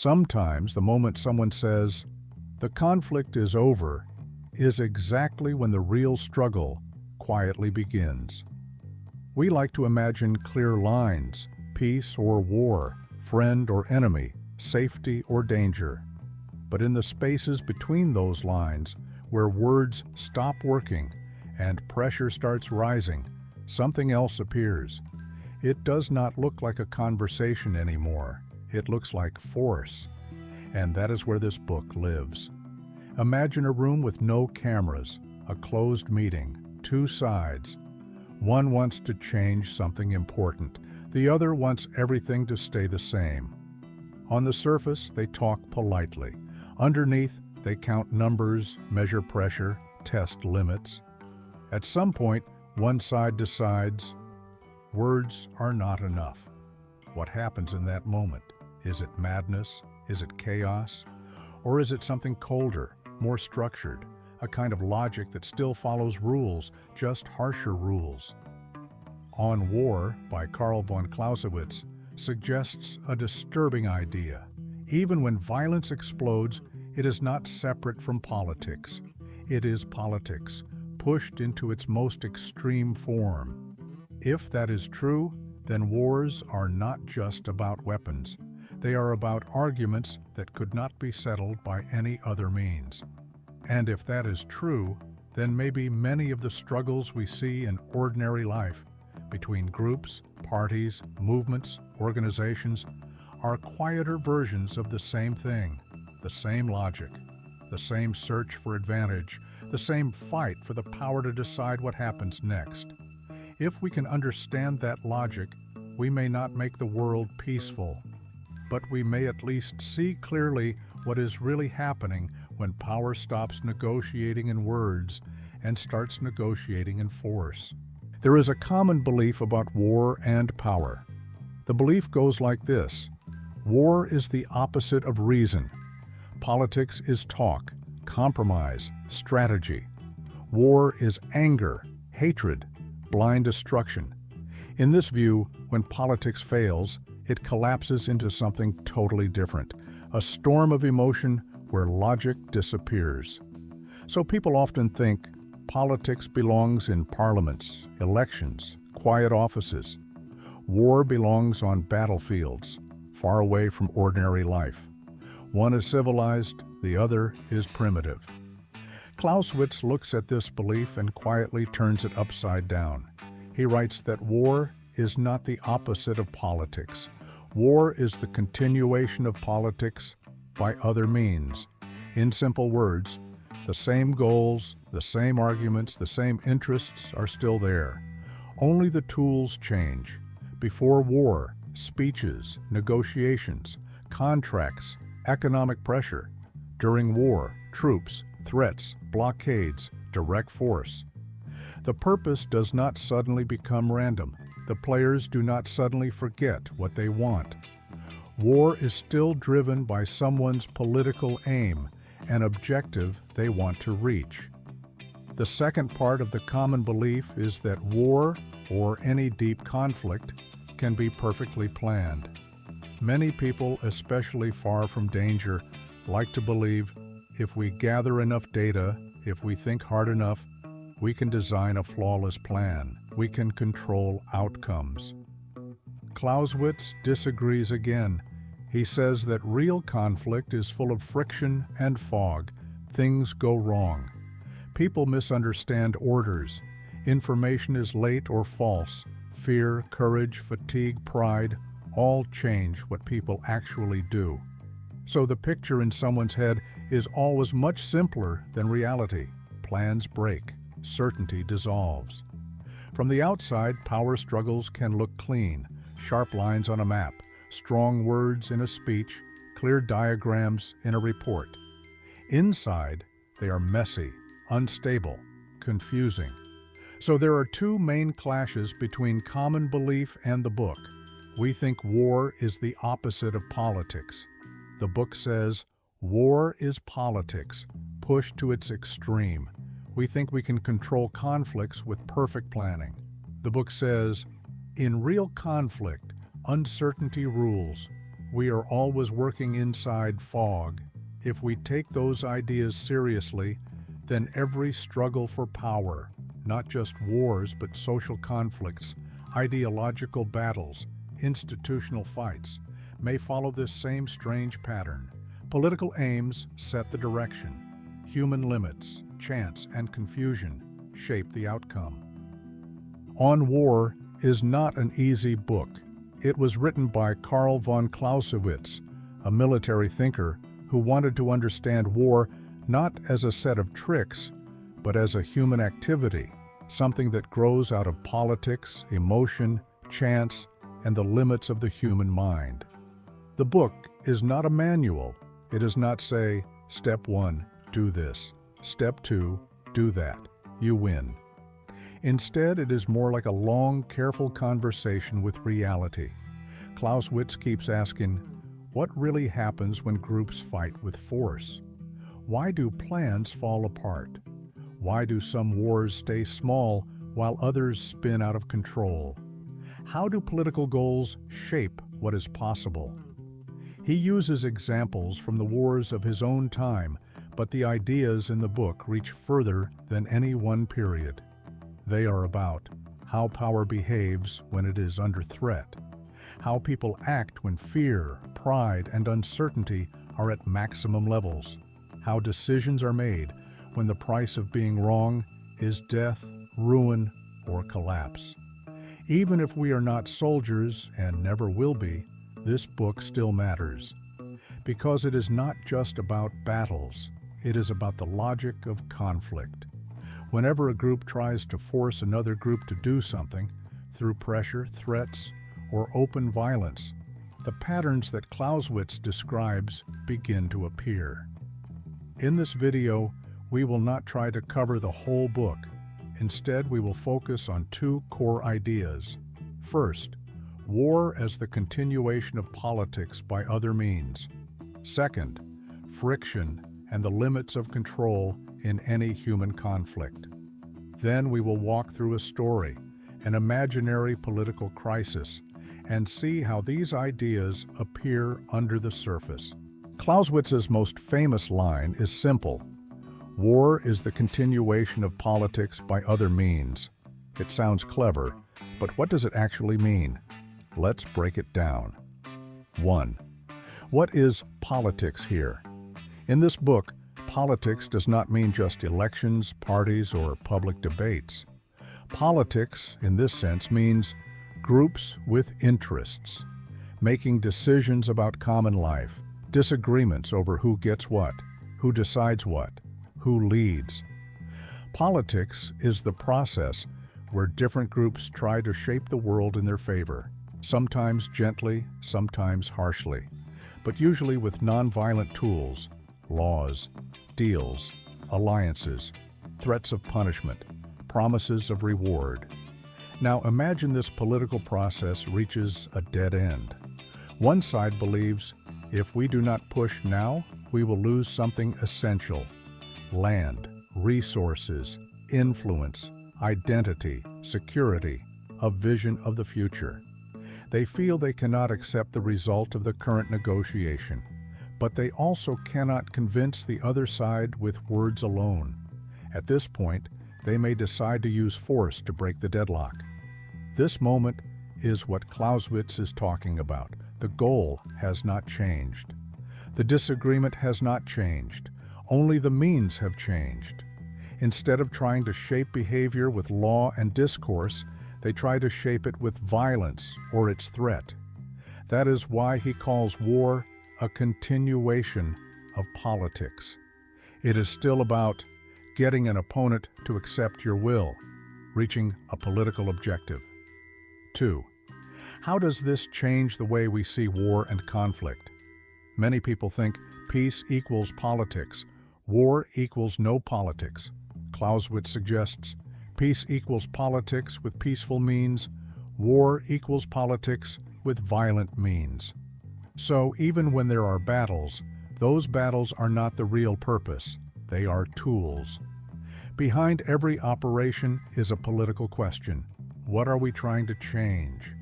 Sometimes the moment someone says, "The conflict is over," is exactly when the real struggle quietly begins. We like to imagine clear lines, peace or war, friend or enemy, safety or danger. But in the spaces between those lines, where words stop working and pressure starts rising, something else appears. It does not look like a conversation anymore. It looks like force. And that is where this book lives. Imagine a room with no cameras, a closed meeting, two sides. One wants to change something important. The other wants everything to stay the same. On the surface, they talk politely. Underneath, they count numbers, measure pressure, test limits. At some point, one side decides, words are not enough. What happens in that moment? Is it madness? Is it chaos? Or is it something colder, more structured, a kind of logic that still follows rules, just harsher rules? On War by Carl von Clausewitz suggests a disturbing idea. Even when violence explodes, it is not separate from politics. It is politics, pushed into its most extreme form. If that is true, then wars are not just about weapons. They are about arguments that could not be settled by any other means. And if that is true, then maybe many of the struggles we see in ordinary life, between groups, parties, movements, organizations, are quieter versions of the same thing, the same logic, the same search for advantage, the same fight for the power to decide what happens next. If we can understand that logic, we may not make the world peaceful, but we may at least see clearly what is really happening when power stops negotiating in words and starts negotiating in force. There is a common belief about war and power. The belief goes like this: war is the opposite of reason. Politics is talk, compromise, strategy. War is anger, hatred, blind destruction. In this view, when politics fails, it collapses into something totally different, a storm of emotion where logic disappears. So people often think politics belongs in parliaments, elections, quiet offices. War belongs on battlefields, far away from ordinary life. One is civilized, the other is primitive. Clausewitz looks at this belief and quietly turns it upside down. He writes that war is not the opposite of politics. War is the continuation of politics by other means. In simple words, the same goals, the same arguments, the same interests are still there. Only the tools change. Before war, speeches, negotiations, contracts, economic pressure. During war, troops, threats, blockades, direct force. The purpose does not suddenly become random. The players do not suddenly forget what they want. War is still driven by someone's political aim, an objective they want to reach. The second part of the common belief is that war, or any deep conflict, can be perfectly planned. Many people, especially far from danger, like to believe if we gather enough data, if we think hard enough, we can design a flawless plan. We can control outcomes. Clausewitz disagrees again. He says that real conflict is full of friction and fog. Things go wrong. People misunderstand orders. Information is late or false. Fear, courage, fatigue, pride, all change what people actually do. So the picture in someone's head is always much simpler than reality. Plans break. Certainty dissolves. From the outside, power struggles can look clean. Sharp lines on a map, strong words in a speech, clear diagrams in a report. Inside, they are messy, unstable, confusing. So there are two main clashes between common belief and the book. We think war is the opposite of politics. The book says, war is politics, pushed to its extreme. We think we can control conflicts with perfect planning. The book says, in real conflict, uncertainty rules. We are always working inside fog. If we take those ideas seriously, then every struggle for power, not just wars but social conflicts, ideological battles, institutional fights, may follow this same strange pattern. Political aims set the direction. Human limits, chance, and confusion shape the outcome. On War is not an easy book. It was written by Carl von Clausewitz, a military thinker who wanted to understand war not as a set of tricks, but as a human activity, something that grows out of politics, emotion, chance, and the limits of the human mind. The book is not a manual. It does not say, Step 1, do this. Step 2, do that. You win. Instead, it is more like a long, careful conversation with reality. Clausewitz keeps asking, what really happens when groups fight with force? Why do plans fall apart? Why do some wars stay small while others spin out of control? How do political goals shape what is possible? He uses examples from the wars of his own time, but the ideas in the book reach further than any one period. They are about how power behaves when it is under threat, how people act when fear, pride, and uncertainty are at maximum levels, how decisions are made when the price of being wrong is death, ruin, or collapse. Even if we are not soldiers and never will be, this book still matters, because it is not just about battles, it is about the logic of conflict. Whenever a group tries to force another group to do something, through pressure, threats, or open violence, the patterns that Clausewitz describes begin to appear. In this video, we will not try to cover the whole book. Instead, we will focus on two core ideas. First, war as the continuation of politics by other means. Second, friction and the limits of control in any human conflict. Then we will walk through a story, an imaginary political crisis, and see how these ideas appear under the surface. Clausewitz's most famous line is simple: war is the continuation of politics by other means. It sounds clever, but what does it actually mean? Let's break it down. 1. What is politics here? In this book, politics does not mean just elections, parties, or public debates. Politics, in this sense, means groups with interests, making decisions about common life, disagreements over who gets what, who decides what, who leads. Politics is the process where different groups try to shape the world in their favor, sometimes gently, sometimes harshly, but usually with nonviolent tools, laws, deals, alliances, threats of punishment, promises of reward. Now imagine this political process reaches a dead end. One side believes if we do not push now, we will lose something essential: land, resources, influence, identity, security, a vision of the future. They feel they cannot accept the result of the current negotiation, but they also cannot convince the other side with words alone. At this point, they may decide to use force to break the deadlock. This moment is what Clausewitz is talking about. The goal has not changed. The disagreement has not changed. Only the means have changed. Instead of trying to shape behavior with law and discourse, they try to shape it with violence or its threat. That is why he calls war a continuation of politics. It is still about getting an opponent to accept your will, reaching a political objective. 2. How does this change the way we see war and conflict? Many people think peace equals politics, war equals no politics. Clausewitz suggests peace equals politics with peaceful means, war equals politics with violent means. So even when there are battles, those battles are not the real purpose. They are tools. Behind every operation is a political question. What are we trying to change?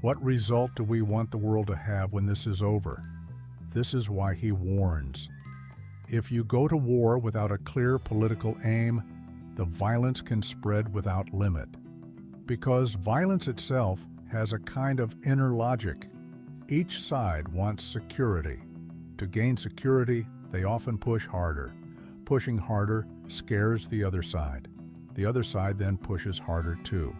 What result do we want the world to have when this is over? This is why he warns. If you go to war without a clear political aim, the violence can spread without limit. Because violence itself has a kind of inner logic. Each side wants security. To gain security, they often push harder. Pushing harder scares the other side. The other side then pushes harder too.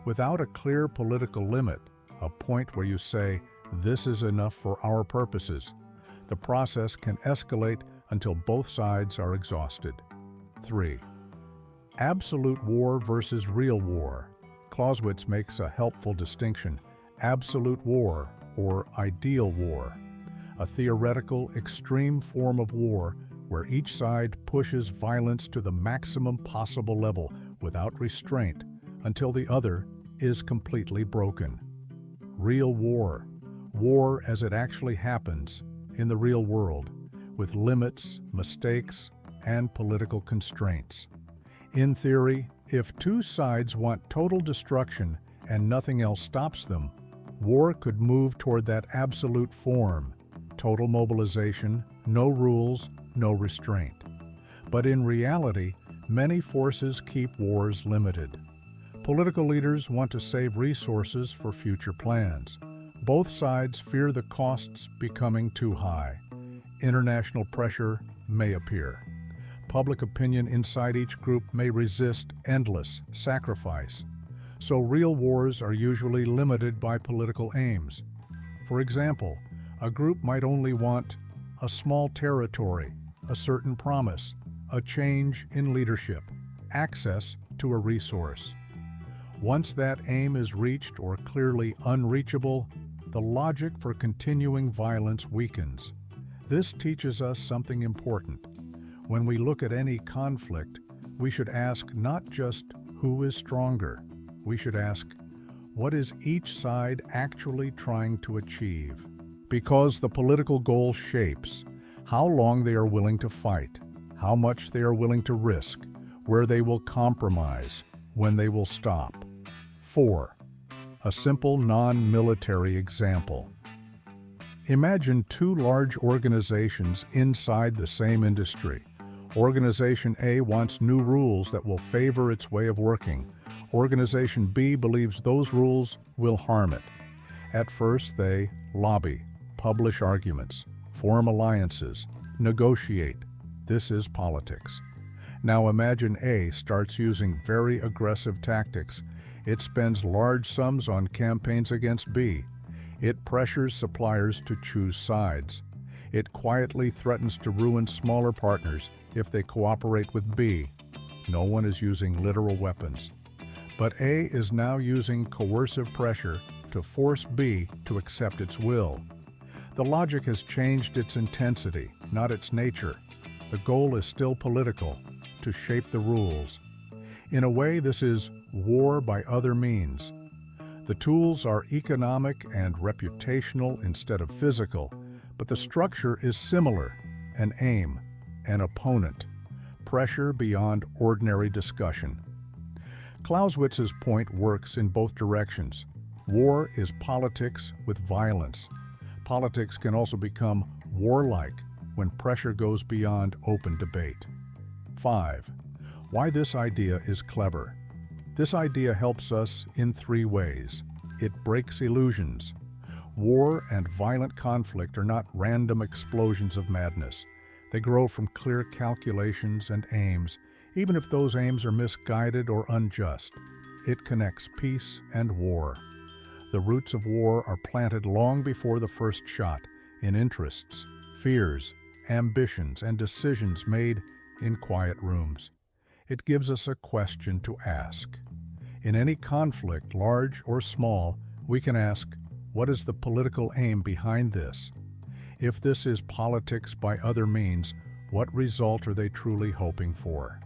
Without a clear political limit, a point where you say, "This is enough for our purposes," the process can escalate until both sides are exhausted. 3. Absolute war versus real war. Clausewitz makes a helpful distinction: absolute war, or ideal war, a theoretical, extreme form of war where each side pushes violence to the maximum possible level without restraint until the other is completely broken. Real war, war as it actually happens in the real world, with limits, mistakes, and political constraints. In theory, if two sides want total destruction and nothing else stops them, war could move toward that absolute form: total mobilization, no rules, no restraint. But in reality, many forces keep wars limited. Political leaders want to save resources for future plans. Both sides fear the costs becoming too high. International pressure may appear. Public opinion inside each group may resist endless sacrifice. So real wars are usually limited by political aims. For example, a group might only want a small territory, a certain promise, a change in leadership, access to a resource. Once that aim is reached or clearly unreachable, the logic for continuing violence weakens. This teaches us something important. When we look at any conflict, we should ask not just who is stronger. We should ask, what is each side actually trying to achieve? Because the political goal shapes how long they are willing to fight, how much they are willing to risk, where they will compromise, when they will stop. 4. A simple non-military example. Imagine two large organizations inside the same industry. Organization A wants new rules that will favor its way of working. Organization B believes those rules will harm it. At first, they lobby, publish arguments, form alliances, negotiate. This is politics. Now imagine A starts using very aggressive tactics. It spends large sums on campaigns against B. It pressures suppliers to choose sides. It quietly threatens to ruin smaller partners if they cooperate with B. No one is using literal weapons. But A is now using coercive pressure to force B to accept its will. The logic has changed its intensity, not its nature. The goal is still political, to shape the rules. In a way, this is war by other means. The tools are economic and reputational instead of physical, but the structure is similar: an aim, an opponent, pressure beyond ordinary discussion. Clausewitz's point works in both directions. War is politics with violence. Politics can also become warlike when pressure goes beyond open debate. 5. Why this idea is clever. This idea helps us in 3 ways. It breaks illusions. War and violent conflict are not random explosions of madness. They grow from clear calculations and aims, even if those aims are misguided or unjust. It connects peace and war. The roots of war are planted long before the first shot, in interests, fears, ambitions, and decisions made in quiet rooms. It gives us a question to ask. In any conflict, large or small, we can ask, what is the political aim behind this? If this is politics by other means, what result are they truly hoping for?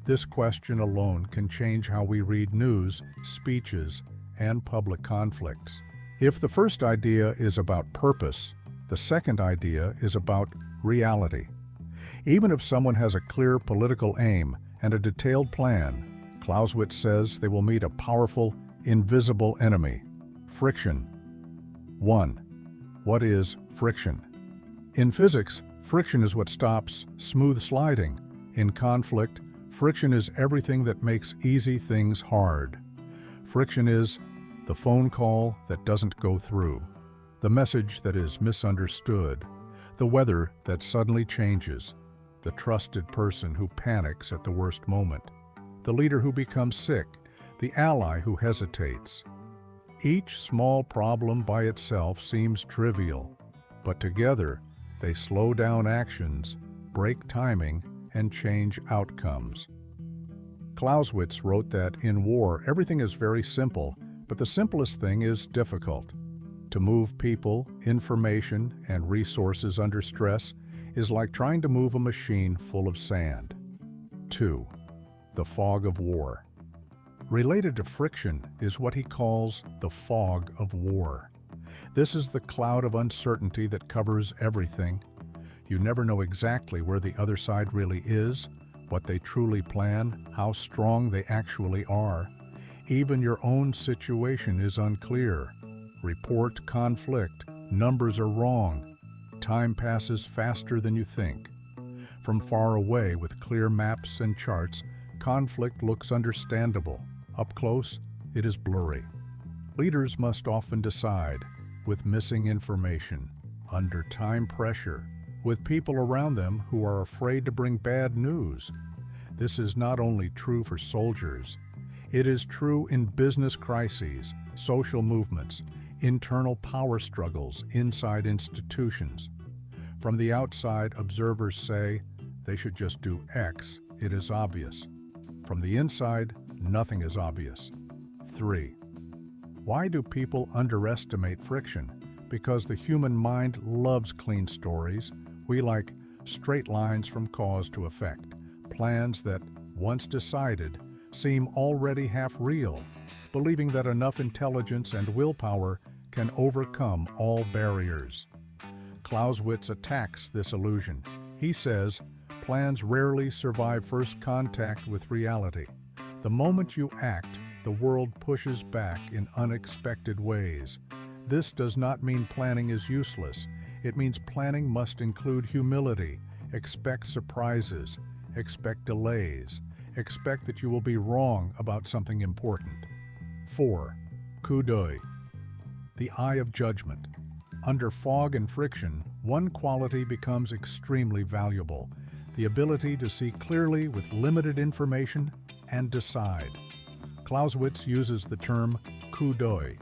This question alone can change how we read news, speeches, and public conflicts. If the first idea is about purpose, the second idea is about reality. Even if someone has a clear political aim and a detailed plan, Clausewitz says they will meet a powerful, invisible enemy. Friction. 1. What is friction? In physics, friction is what stops smooth sliding. In conflict, friction is everything that makes easy things hard. Friction is the phone call that doesn't go through, the message that is misunderstood, the weather that suddenly changes, the trusted person who panics at the worst moment, the leader who becomes sick, the ally who hesitates. Each small problem by itself seems trivial, but together they slow down actions, break timing, and change outcomes. Clausewitz wrote that in war, everything is very simple, but the simplest thing is difficult. To move people, information, and resources under stress is like trying to move a machine full of sand. 2. The fog of war. Related to friction is what he calls the fog of war. This is the cloud of uncertainty that covers everything. You never know exactly where the other side really is, what they truly plan, how strong they actually are. Even your own situation is unclear. Report conflict, numbers are wrong. Time passes faster than you think. From far away with clear maps and charts, conflict looks understandable. Up close, it is blurry. Leaders must often decide, with missing information, under time pressure, with people around them who are afraid to bring bad news. This is not only true for soldiers. It is true in business crises, social movements, internal power struggles inside institutions. From the outside, observers say they should just do X, it is obvious. From the inside, nothing is obvious. 3. Why do people underestimate friction? Because the human mind loves clean stories. We like straight lines from cause to effect, plans that, once decided, seem already half real, believing that enough intelligence and willpower can overcome all barriers. Clausewitz attacks this illusion. He says, plans rarely survive first contact with reality. The moment you act, the world pushes back in unexpected ways. This does not mean planning is useless. It means planning must include humility, expect surprises, expect delays, expect that you will be wrong about something important. 4. Coup d'œil. The eye of judgment. Under fog and friction, one quality becomes extremely valuable: the ability to see clearly with limited information and decide. Clausewitz uses the term coup d'œil,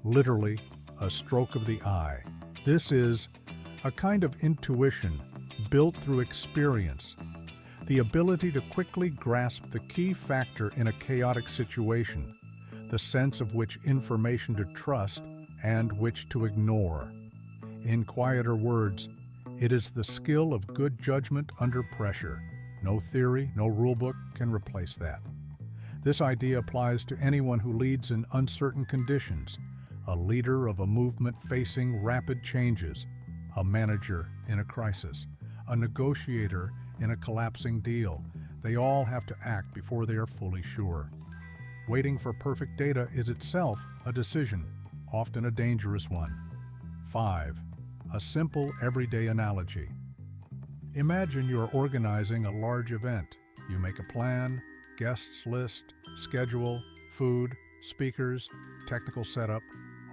literally a stroke of the eye. This is a kind of intuition built through experience, the ability to quickly grasp the key factor in a chaotic situation, the sense of which information to trust and which to ignore. In quieter words, it is the skill of good judgment under pressure. No theory, no rulebook can replace that. This idea applies to anyone who leads in uncertain conditions, a leader of a movement facing rapid changes, a manager in a crisis, a negotiator in a collapsing deal. They all have to act before they are fully sure. Waiting for perfect data is itself a decision, often a dangerous one. 5. A simple everyday analogy. Imagine you are organizing a large event. You make a plan, guests list, schedule, food, speakers, technical setup.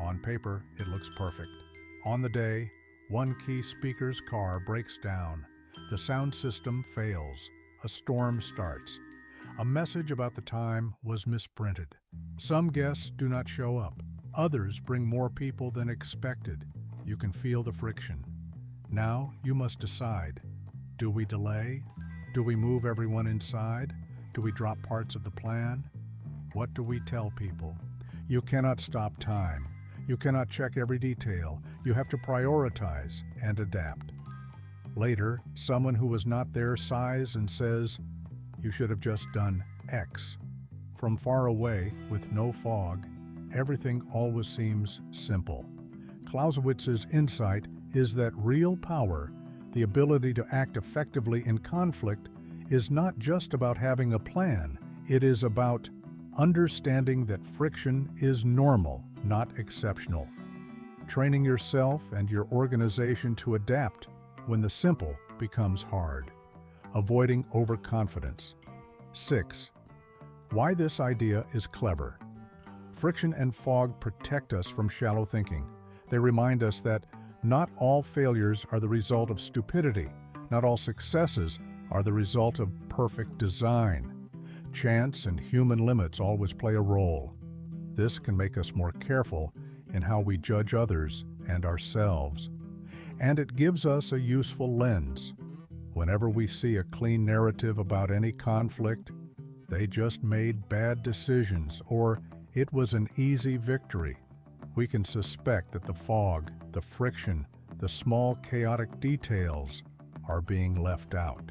On paper, it looks perfect. On the day, one key speaker's car breaks down. The sound system fails. A storm starts. A message about the time was misprinted. Some guests do not show up. Others bring more people than expected. You can feel the friction. Now you must decide. Do we delay? Do we move everyone inside? Do we drop parts of the plan? What do we tell people? You cannot stop time. You cannot check every detail. You have to prioritize and adapt. Later, someone who was not there sighs and says, "You should have just done X." From far away, with no fog, everything always seems simple. Clausewitz's insight is that real power, the ability to act effectively in conflict, is not just about having a plan. It is about understanding that friction is normal, not exceptional. Training yourself and your organization to adapt when the simple becomes hard. Avoiding overconfidence. 6. Why this idea is clever. Friction and fog protect us from shallow thinking. They remind us that not all failures are the result of stupidity. Not all successes are the result of perfect design. Chance and human limits always play a role. This can make us more careful in how we judge others and ourselves. And it gives us a useful lens. Whenever we see a clean narrative about any conflict, they just made bad decisions, or it was an easy victory, we can suspect that the fog, the friction, the small chaotic details are being left out.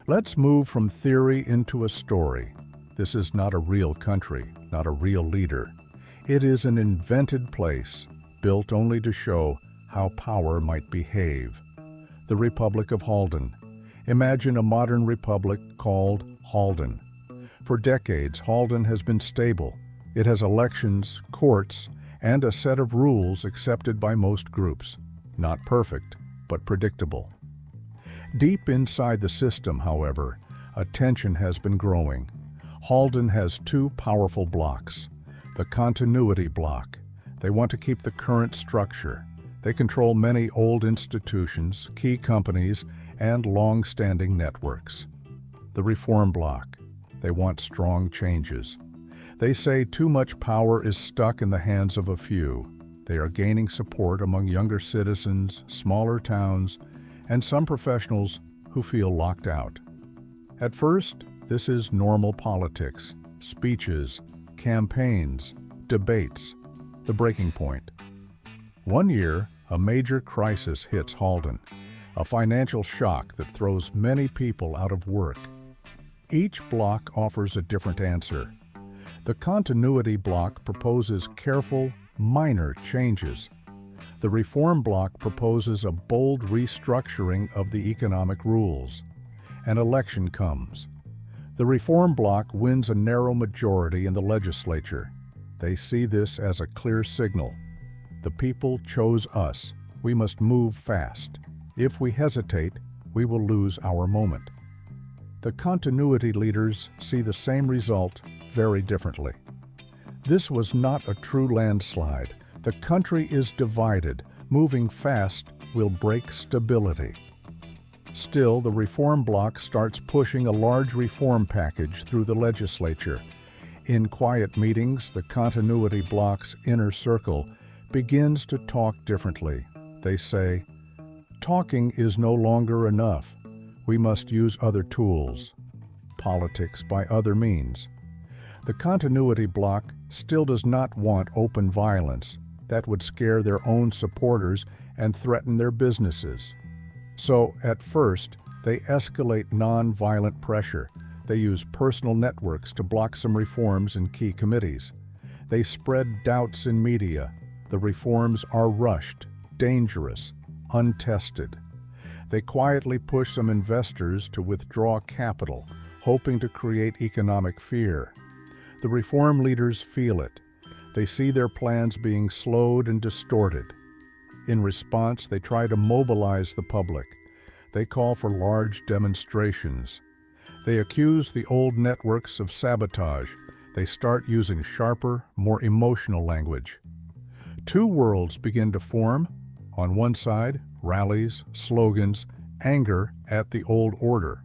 Let's move from theory into a story. This is not a real country, not a real leader. It is an invented place, built only to show how power might behave. The Republic of Halden. Imagine a modern republic called Halden. For decades, Halden has been stable. It has elections, courts, and a set of rules accepted by most groups. Not perfect, but predictable. Deep inside the system, however, a tension has been growing. Halden has two powerful blocks. The continuity block. They want to keep the current structure. They control many old institutions, key companies, and long-standing networks. The reform bloc. They want strong changes. They say too much power is stuck in the hands of a few. They are gaining support among younger citizens, smaller towns, and some professionals who feel locked out. At first, this is normal politics, speeches, campaigns, debates, the breaking point. One year, a major crisis hits Halden, a financial shock that throws many people out of work. Each bloc offers a different answer. The continuity bloc proposes careful, minor changes. The reform bloc proposes a bold restructuring of the economic rules. An election comes. The reform bloc wins a narrow majority in the legislature. They see this as a clear signal. The people chose us. We must move fast. If we hesitate, we will lose our moment. The continuity leaders see the same result very differently. This was not a true landslide. The country is divided. Moving fast will break stability. Still, the reform bloc starts pushing a large reform package through the legislature. In quiet meetings, the continuity bloc's inner circle begins to talk differently. They say, "Talking is no longer enough. We must use other tools. Politics by other means." The continuity bloc still does not want open violence. That would scare their own supporters and threaten their businesses. So, at first, they escalate non-violent pressure. They use personal networks to block some reforms in key committees. They spread doubts in media. The reforms are rushed, dangerous, untested. They quietly push some investors to withdraw capital, hoping to create economic fear. The reform leaders feel it. They see their plans being slowed and distorted. In response, they try to mobilize the public. They call for large demonstrations. They accuse the old networks of sabotage. They start using sharper, more emotional language. Two worlds begin to form. On one side, rallies, slogans, anger at the old order.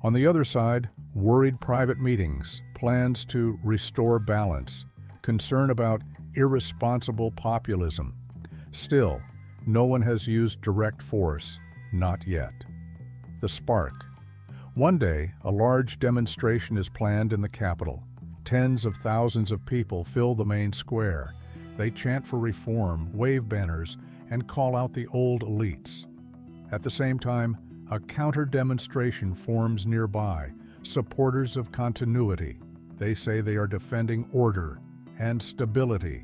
On the other side, worried private meetings, plans to restore balance, concern about irresponsible populism. Still, no one has used direct force, not yet. The spark. One day, a large demonstration is planned in the Capitol. Tens of thousands of people fill the main square. They chant for reform, wave banners, and call out the old elites. At the same time, a counter-demonstration forms nearby, supporters of continuity. They say they are defending order and stability.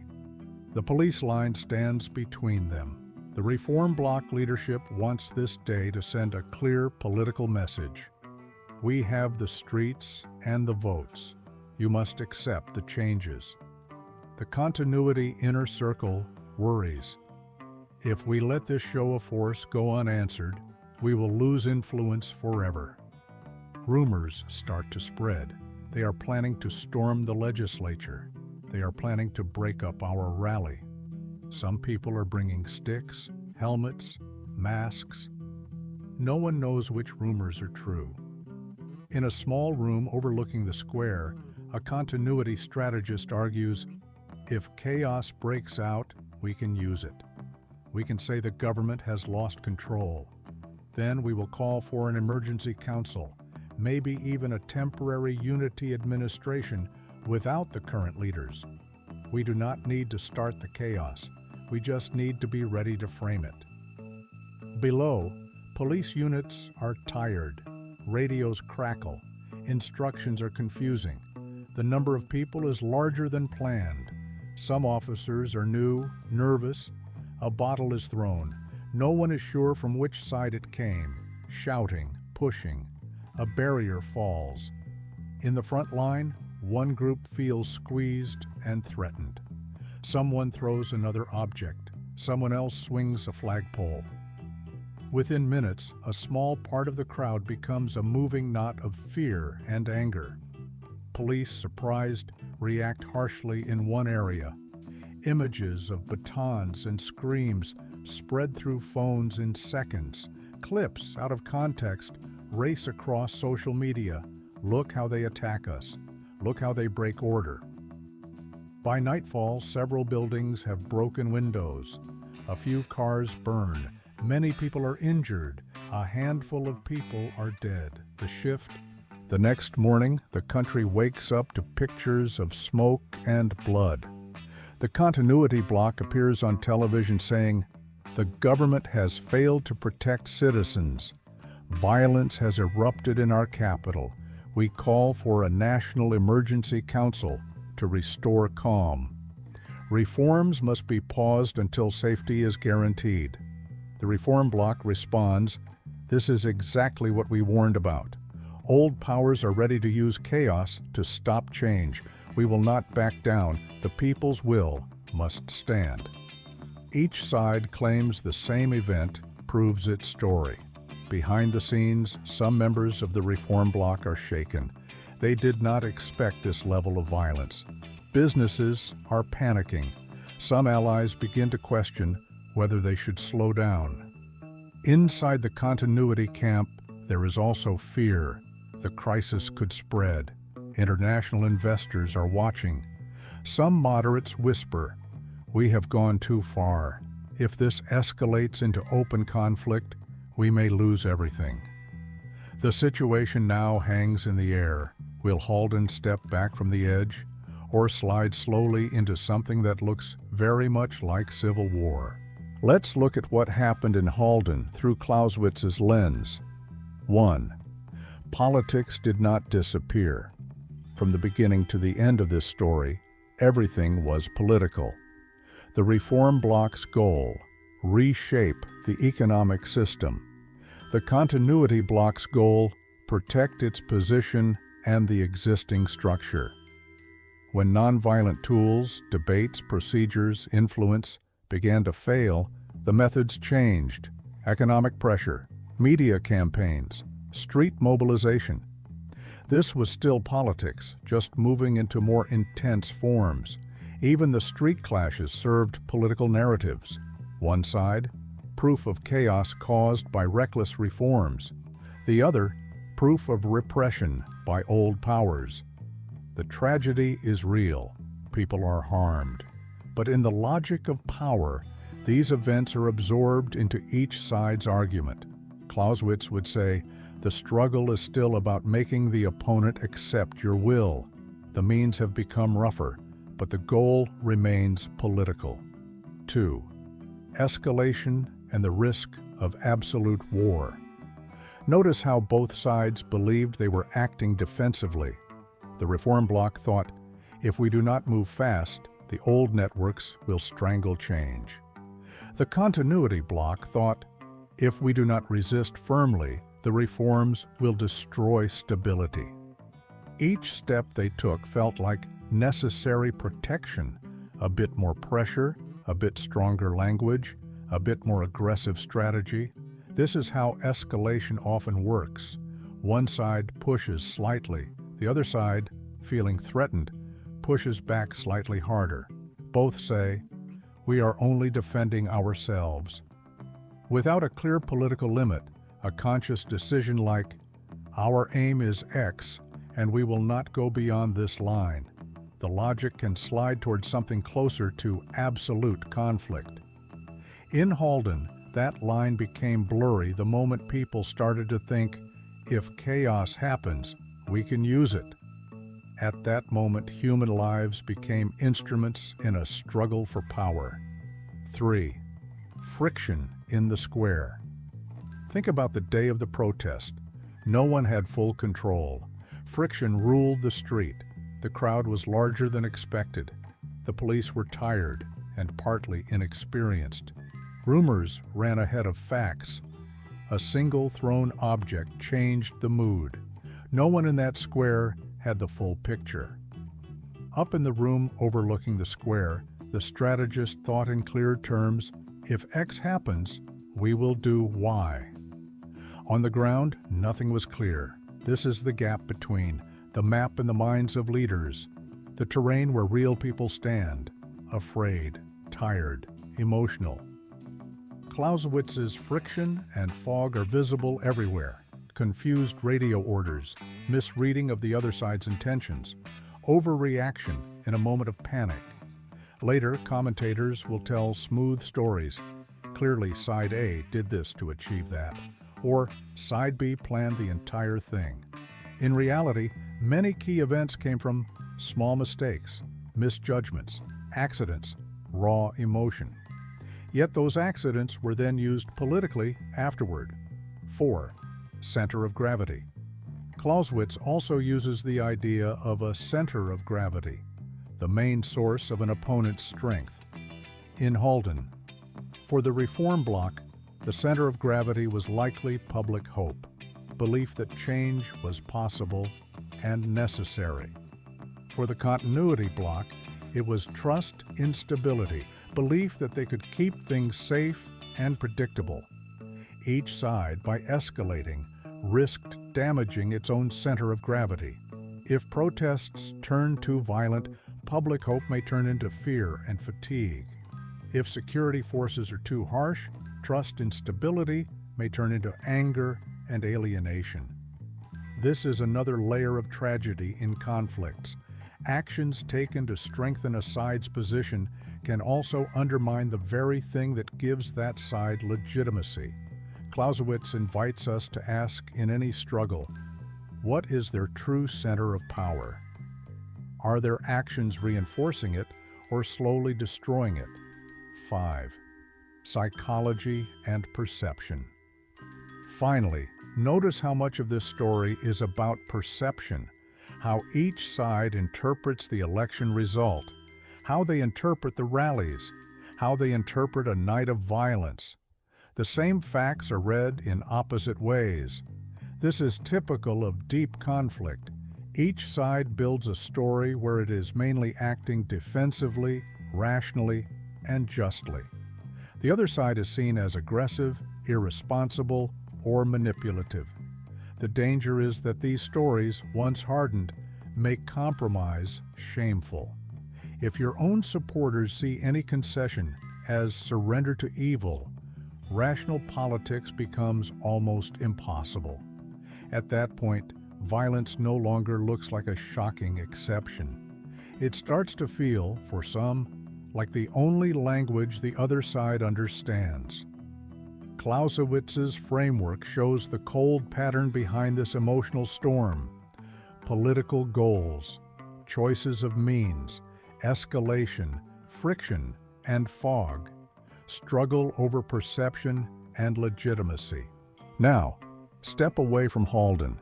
The police line stands between them. The Reform Bloc leadership wants this day to send a clear political message. We have the streets and the votes. You must accept the changes. The continuity inner circle worries. If we let this show of force go unanswered, we will lose influence forever. Rumors start to spread. They are planning to storm the legislature. They are planning to break up our rally. Some people are bringing sticks, helmets, masks. No one knows which rumors are true. In a small room overlooking the square, a continuity strategist argues, if chaos breaks out, we can use it. We can say the government has lost control. Then we will call for an emergency council, maybe even a temporary unity administration without the current leaders. We do not need to start the chaos. We just need to be ready to frame it. Below, police units are tired. Radios crackle. Instructions are confusing. The number of people is larger than planned. Some officers are new, nervous. A bottle is thrown. No one is sure from which side it came. Shouting, pushing. A barrier falls. In the front line, one group feels squeezed and threatened. Someone throws another object. Someone else swings a flagpole. Within minutes, a small part of the crowd becomes a moving knot of fear and anger. Police, surprised, react harshly in one area. Images of batons and screams spread through phones in seconds. Clips, out of context, race across social media. Look how they attack us. Look how they break order. By nightfall, several buildings have broken windows. A few cars burn. Many people are injured. A handful of people are dead. The next morning, the country wakes up to pictures of smoke and blood. The continuity block appears on television saying, "The government has failed to protect citizens. Violence has erupted in our capital. We call for a national emergency council to restore calm. Reforms must be paused until safety is guaranteed." The reform bloc responds, "This is exactly what we warned about. Old powers are ready to use chaos to stop change. We will not back down. The people's will must stand." Each side claims the same event proves its story. Behind the scenes, some members of the reform bloc are shaken. They did not expect this level of violence. Businesses are panicking. Some allies begin to question whether they should slow down. Inside the continuity camp, there is also fear. The crisis could spread. International investors are watching. Some moderates whisper, "We have gone too far. If this escalates into open conflict, we may lose everything." The situation now hangs in the air. Will Halden step back from the edge or slide slowly into something that looks very much like civil war? Let's look at what happened in Halden through Clausewitz's lens. 1. Politics did not disappear. From the beginning to the end of this story, everything was political. The reform bloc's goal: reshape the economic system. The continuity bloc's goal: protect its position and the existing structure. When nonviolent tools, debates, procedures, influence began to fail, the methods changed. Economic pressure, media campaigns, street mobilization. This was still politics, just moving into more intense forms. Even the street clashes served political narratives. One side, proof of chaos caused by reckless reforms. The other, proof of repression by old powers. The tragedy is real. People are harmed. But in the logic of power, these events are absorbed into each side's argument. Clausewitz would say, "The struggle is still about making the opponent accept your will. The means have become rougher, but the goal remains political." 2. Escalation and the risk of absolute war. Notice how both sides believed they were acting defensively. The reform bloc thought, if we do not move fast, the old networks will strangle change. The continuity bloc thought, if we do not resist firmly, the reforms will destroy stability. Each step they took felt like necessary protection, A bit more pressure, a bit stronger language, a bit more aggressive strategy. This is how escalation often works. One side pushes slightly, the other side, feeling threatened, pushes back slightly harder. Both say, "We are only defending ourselves." Without a clear political limit, a conscious decision like, "Our aim is X, and we will not go beyond this line," the logic can slide towards something closer to absolute conflict. In Halden, that line became blurry the moment people started to think, if chaos happens, we can use it. At that moment, human lives became instruments in a struggle for power. 3. Friction in the square. Think about the day of the protest. No one had full control. Friction ruled the street. The crowd was larger than expected. The police were tired and partly inexperienced. Rumors ran ahead of facts. A single thrown object changed the mood. No one in that square had the full picture. Up in the room overlooking the square, the strategist thought in clear terms, if X happens, we will do Y. On the ground, nothing was clear. This is the gap between the map in the minds of leaders, the terrain where real people stand, afraid, tired, emotional. Clausewitz's friction and fog are visible everywhere. Confused radio orders, misreading of the other side's intentions, overreaction in a moment of panic. Later, commentators will tell smooth stories. Clearly, Side A did this to achieve that, or Side B planned the entire thing. In reality, many key events came from small mistakes, misjudgments, accidents, raw emotion. Yet those accidents were then used politically afterward. 4. Center of gravity. Clausewitz also uses the idea of a center of gravity, the main source of an opponent's strength. In Halden, for the reform bloc, the center of gravity was likely public hope, belief that change was possible and necessary. For the continuity bloc, it was trust in stability, belief that they could keep things safe and predictable. Each side, by escalating, risked damaging its own center of gravity. If protests turn too violent, public hope may turn into fear and fatigue. If security forces are too harsh, trust in stability may turn into anger and alienation. This is another layer of tragedy in conflicts. Actions taken to strengthen a side's position can also undermine the very thing that gives that side legitimacy. Clausewitz invites us to ask in any struggle, what is their true center of power? Are their actions reinforcing it or slowly destroying it? 5. Psychology and perception. Finally, notice how much of this story is about perception, how each side interprets the election result, how they interpret the rallies, how they interpret a night of violence. The same facts are read in opposite ways. This is typical of deep conflict. Each side builds a story where it is mainly acting defensively, rationally, and justly. The other side is seen as aggressive, irresponsible, or manipulative. The danger is that these stories, once hardened, make compromise shameful. If your own supporters see any concession as surrender to evil, rational politics becomes almost impossible. At that point, violence no longer looks like a shocking exception. It starts to feel, for some, like the only language the other side understands. Clausewitz's framework shows the cold pattern behind this emotional storm. Political goals, choices of means, escalation, friction, and fog, struggle over perception and legitimacy. Now, step away from Halden.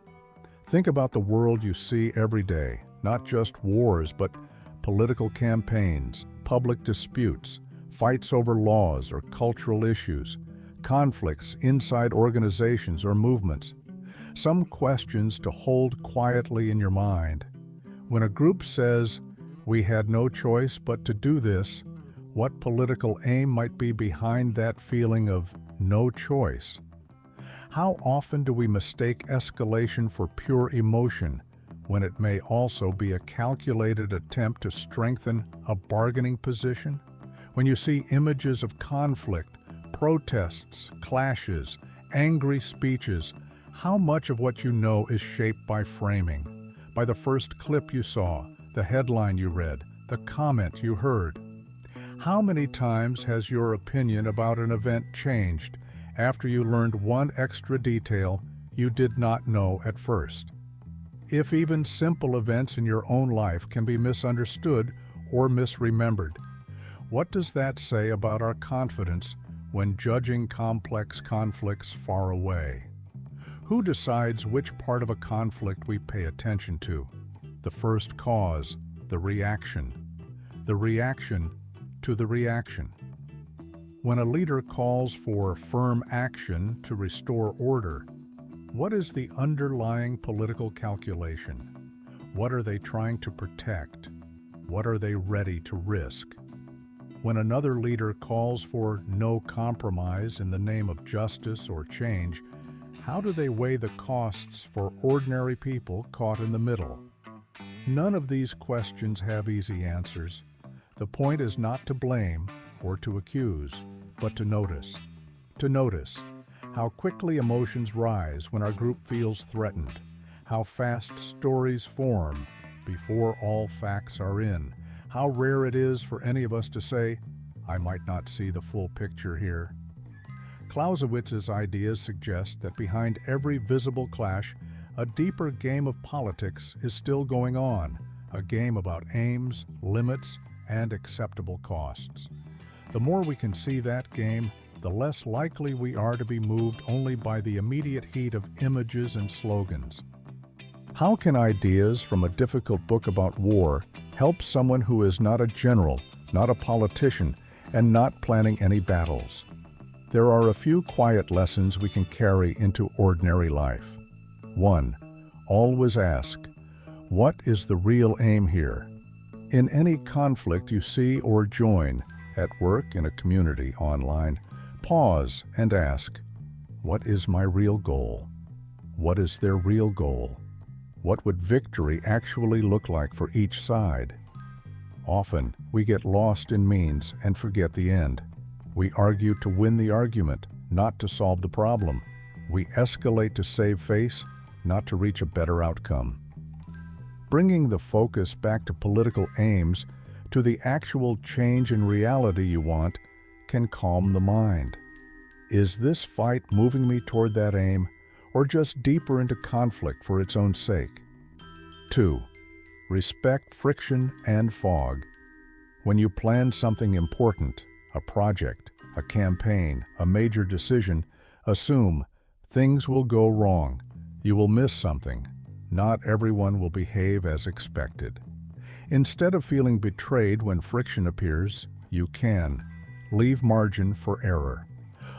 Think about the world you see every day, not just wars, but political campaigns, public disputes, fights over laws or cultural issues, conflicts inside organizations or movements. Some questions to hold quietly in your mind. When a group says, We had no choice but to do this. What political aim might be behind that feeling of no choice? How often do we mistake escalation for pure emotion when it may also be a calculated attempt to strengthen a bargaining position? When you see images of conflict, protests, clashes, angry speeches, how much of what you know is shaped by framing, by the first clip you saw, the headline you read, the comment you heard? How many times has your opinion about an event changed after you learned one extra detail you did not know at first? If even simple events in your own life can be misunderstood or misremembered, what does that say about our confidence when judging complex conflicts far away? Who decides which part of a conflict we pay attention to? The first cause, the reaction to the reaction. When a leader calls for firm action to restore order, what is the underlying political calculation? What are they trying to protect? What are they ready to risk? When another leader calls for no compromise in the name of justice or change, how do they weigh the costs for ordinary people caught in the middle? None of these questions have easy answers. The point is not to blame or to accuse, but to notice. To notice how quickly emotions rise when our group feels threatened, how fast stories form before all facts are in, how rare it is for any of us to say, "I might not see the full picture here." Clausewitz's ideas suggest that behind every visible clash, a deeper game of politics is still going on, a game about aims, limits, and acceptable costs. The more we can see that game, the less likely we are to be moved only by the immediate heat of images and slogans. How can ideas from a difficult book about war help someone who is not a general, not a politician, and not planning any battles? There are a few quiet lessons we can carry into ordinary life. 1. Always ask, what is the real aim here? In any conflict you see or join, at work, in a community, online, pause and ask, what is my real goal? What is their real goal? What would victory actually look like for each side? Often, we get lost in means and forget the end. We argue to win the argument, not to solve the problem. We escalate to save face, not to reach a better outcome. Bringing the focus back to political aims, to the actual change in reality you want, can calm the mind. Is this fight moving me toward that aim, or just deeper into conflict for its own sake? 2. Respect friction and fog. When you plan something important, a project, a campaign, a major decision, assume things will go wrong. You will miss something. Not everyone will behave as expected. Instead of feeling betrayed when friction appears, you can leave margin for error.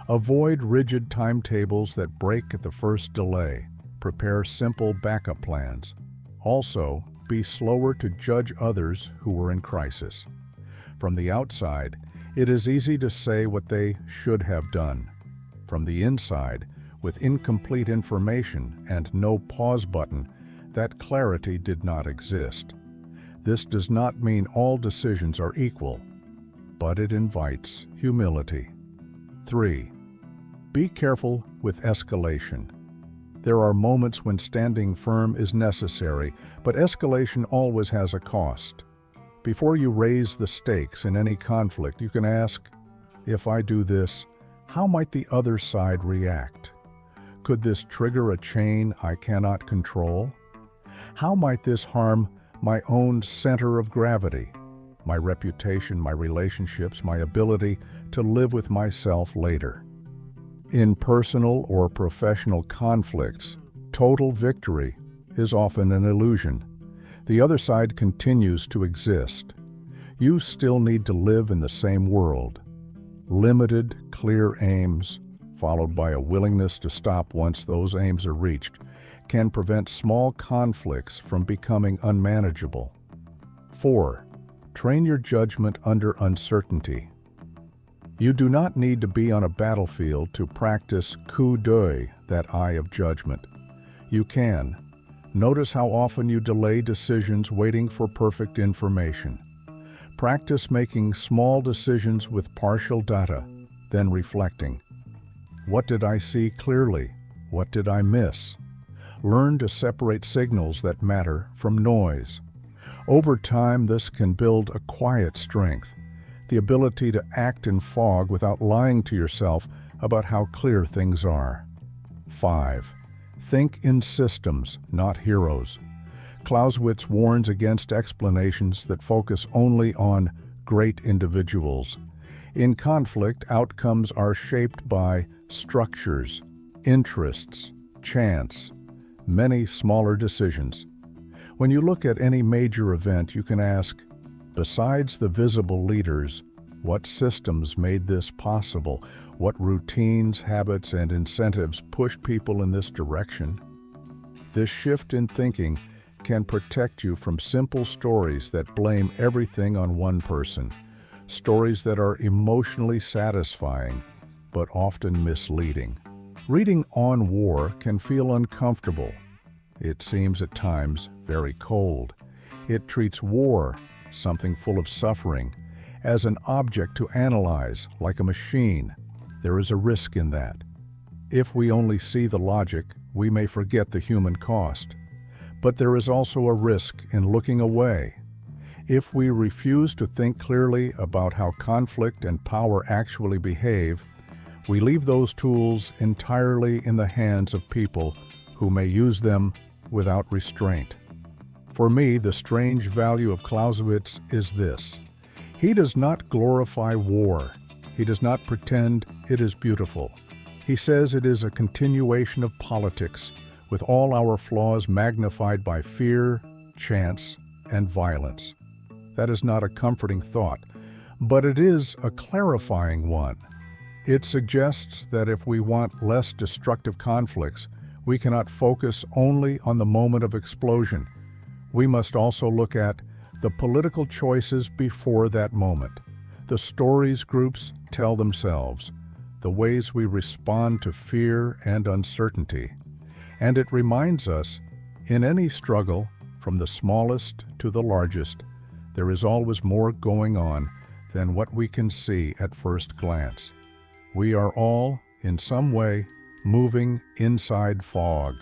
Avoid rigid timetables that break at the first delay. Prepare simple backup plans. Also, be slower to judge others who are in crisis. From the outside, it is easy to say what they should have done. From the inside, with incomplete information and no pause button, that clarity did not exist. This does not mean all decisions are equal, but it invites humility. 3. Be careful with escalation. There are moments when standing firm is necessary, but escalation always has a cost. Before you raise the stakes in any conflict, you can ask, if I do this, how might the other side react? Could this trigger a chain I cannot control? How might this harm my own center of gravity, my reputation, my relationships, my ability to live with myself later? In personal or professional conflicts, total victory is often an illusion. The other side continues to exist. You still need to live in the same world. Limited, clear aims, followed by a willingness to stop once those aims are reached, can prevent small conflicts from becoming unmanageable. 4. Train your judgment under uncertainty. You do not need to be on a battlefield to practice coup d'œil, that eye of judgment. You can. Notice how often you delay decisions waiting for perfect information. Practice making small decisions with partial data, then reflecting. What did I see clearly? What did I miss? Learn to separate signals that matter from noise. Over time, this can build a quiet strength, the ability to act in fog without lying to yourself about how clear things are. 5. Think in systems, not heroes. Clausewitz warns against explanations that focus only on great individuals. In conflict, outcomes are shaped by structures, interests, chance, many smaller decisions. When you look at any major event, you can ask, besides the visible leaders, what systems made this possible? What routines, habits, and incentives push people in this direction? This shift in thinking can protect you from simple stories that blame everything on one person, stories that are emotionally satisfying but often misleading. Reading on war can feel uncomfortable. It seems at times very cold. It treats war, something full of suffering, as an object to analyze, like a machine. There is a risk in that. If we only see the logic, we may forget the human cost. But there is also a risk in looking away. If we refuse to think clearly about how conflict and power actually behave, we leave those tools entirely in the hands of people who may use them without restraint. For me, the strange value of Clausewitz is this. He does not glorify war. He does not pretend it is beautiful. He says it is a continuation of politics, with all our flaws magnified by fear, chance, and violence. That is not a comforting thought, but it is a clarifying one. It suggests that if we want less destructive conflicts, we cannot focus only on the moment of explosion. We must also look at the political choices before that moment, the stories groups tell themselves, the ways we respond to fear and uncertainty. And it reminds us, in any struggle, from the smallest to the largest, there is always more going on than what we can see at first glance. We are all, in some way, moving inside fog.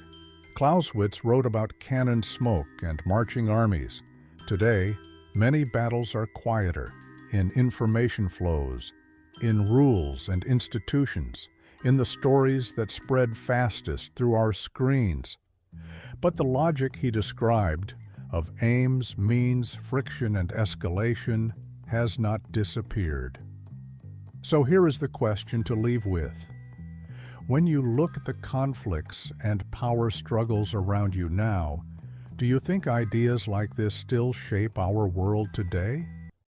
Clausewitz wrote about cannon smoke and marching armies. Today, many battles are quieter, in information flows, in rules and institutions, in the stories that spread fastest through our screens. But the logic he described of aims, means, friction, and escalation has not disappeared. So here is the question to leave with. When you look at the conflicts and power struggles around you now, do you think ideas like this still shape our world today?